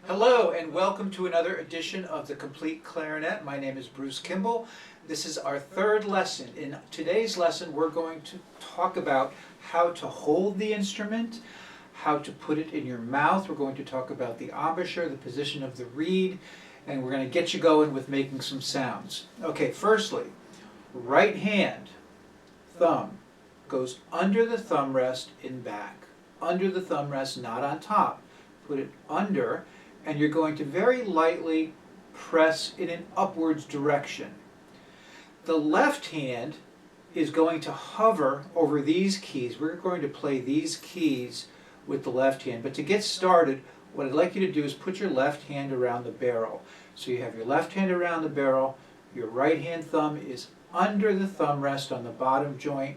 Hello and welcome to another edition of the Complete Clarinet. My name is Bruce Kimball. This is our third lesson. In today's lesson we're going to talk about how to hold the instrument, how to put it in your mouth. We're going to talk about the embouchure, the position of the reed, and we're going to get you going with making some sounds. Okay, firstly, right hand, thumb, goes under the thumb rest in back. Under the thumb rest, not on top. Put it under, and you're going to very lightly press in an upwards direction. The left hand is going to hover over these keys. We're going to play these keys with the left hand. But to get started, what I'd like you to do is put your left hand around the barrel. So you have your left hand around the barrel, your right hand thumb is under the thumb rest on the bottom joint,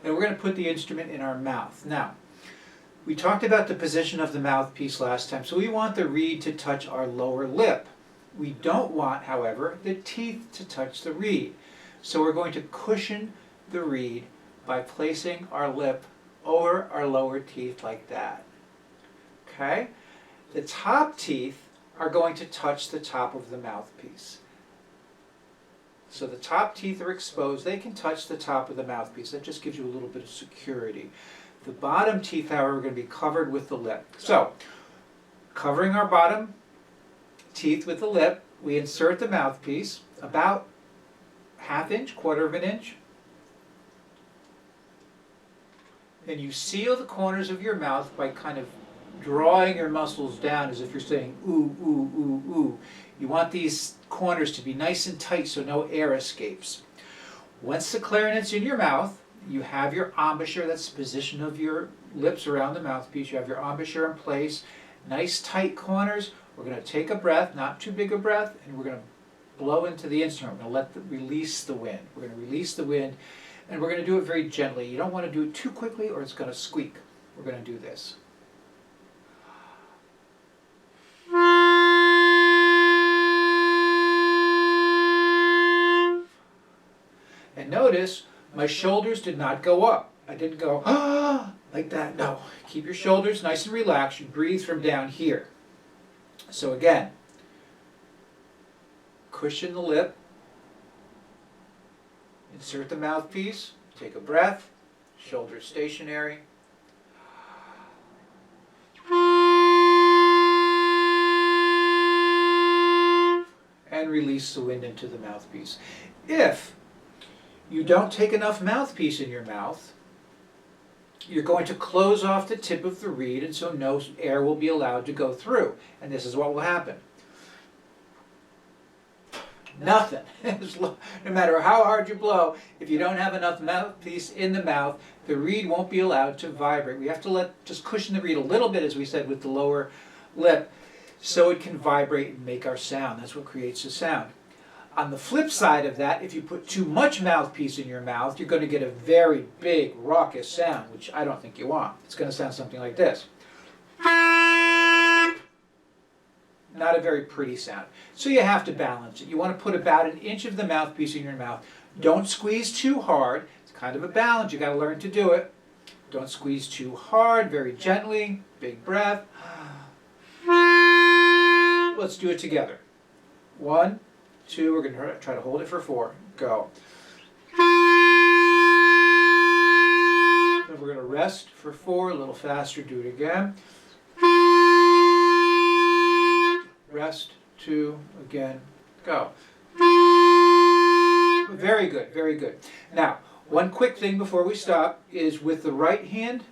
and we're going to put the instrument in our mouth. Now, we talked about the position of the mouthpiece last time, so we want the reed to touch our lower lip. We don't want, however, the teeth to touch the reed. So we're going to cushion the reed by placing our lip over our lower teeth like that. Okay? The top teeth are going to touch the top of the mouthpiece. So the top teeth are exposed. They can touch the top of the mouthpiece. That just gives you a little bit of security. The bottom teeth, however, are going to be covered with the lip. So, covering our bottom teeth with the lip, we insert the mouthpiece about ½ inch, quarter of an inch. Then you seal the corners of your mouth by kind of drawing your muscles down as if you're saying ooh, ooh, ooh, ooh. You want these corners to be nice and tight so no air escapes. Once the clarinet's in your mouth, you have your embouchure, that's the position of your lips around the mouthpiece. You have your embouchure in place, nice tight corners. We're going to take a breath, not too big a breath, and we're going to blow into the instrument. We're going to release the wind. We're going to release the wind, and we're going to do it very gently. You don't want to do it too quickly or it's going to squeak. We're going to do this. And notice, my shoulders did not go up. I didn't go, ah, like that. No. Keep your shoulders nice and relaxed. You breathe from down here. So again, cushion the lip, insert the mouthpiece, take a breath, shoulders stationary. And release the wind into the mouthpiece. If you don't take enough mouthpiece in your mouth, you're going to close off the tip of the reed, and so no air will be allowed to go through. And this is what will happen. Nothing. No matter how hard you blow, if you don't have enough mouthpiece in the mouth, the reed won't be allowed to vibrate. We have to just cushion the reed a little bit, as we said, with the lower lip, so it can vibrate and make our sound. That's what creates the sound. On the flip side of that, if you put too much mouthpiece in your mouth, you're going to get a very big, raucous sound, which I don't think you want. It's going to sound something like this. Not a very pretty sound. So you have to balance it. You want to put about an inch of the mouthpiece in your mouth. Don't squeeze too hard. It's kind of a balance. You've got to learn to do it. Don't squeeze too hard, very gently. Big breath. Let's do it together. 1, 2, we're going to try to hold it for 4. Go. Then we're going to rest for 4, a little faster, do it again. Rest, 2, again, go. Very good, very good. Now, one quick thing before we stop is with the right hand,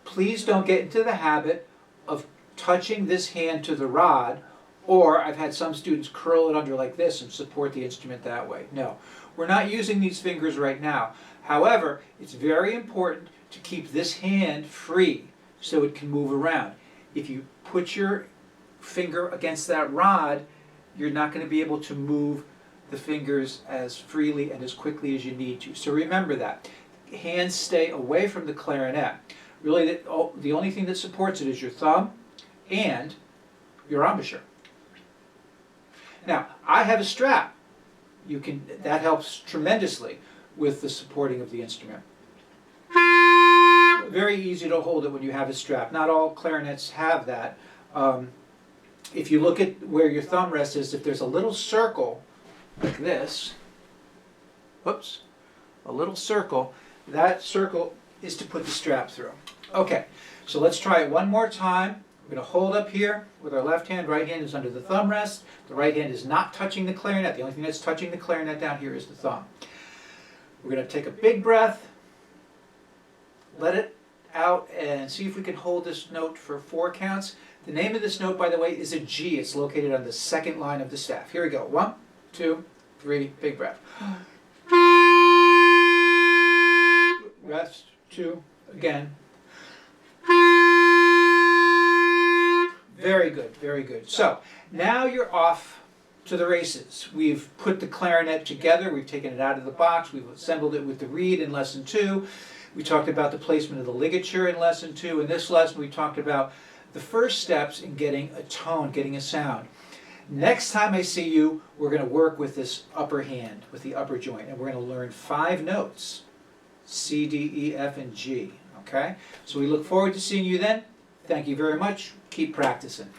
please don't get into the habit of touching this hand to the rod, or I've had some students curl it under like this and support the instrument that way. No, we're not using these fingers right now. However, it's very important to keep this hand free so it can move around. If you put your finger against that rod, you're not going to be able to move the fingers as freely and as quickly as you need to. So remember that. Hands stay away from the clarinet. Really, the only thing that supports it is your thumb and your embouchure. Now, I have a strap. That helps tremendously with the supporting of the instrument. Very easy to hold it when you have a strap. Not all clarinets have that. if you look at where your thumb rest is, if there's a little circle like this, whoops, a little circle, that circle is to put the strap through. Okay, so let's try it one more time. We're going to hold up here with our left hand. Right hand is under the thumb rest. The right hand is not touching the clarinet. The only thing that's touching the clarinet down here is the thumb. We're going to take a big breath, let it out, and see if we can hold this note for 4 counts. The name of this note, by the way, is a G. It's located on the second line of the staff. Here we go. 1, 2, 3, big breath. Rest, 2, again. Very good, very good. So now you're off to the races. We've put the clarinet together, we've taken it out of the box, we've assembled it with the reed in lesson 2. We talked about the placement of the ligature in lesson 2. In this lesson we talked about the first steps in getting a tone, getting a sound. Next time I see you, we're going to work with this upper hand, with the upper joint, and we're going to learn 5 notes. C, D, E, F, and G. Okay? So we look forward to seeing you then. Thank you very much. Keep practicing.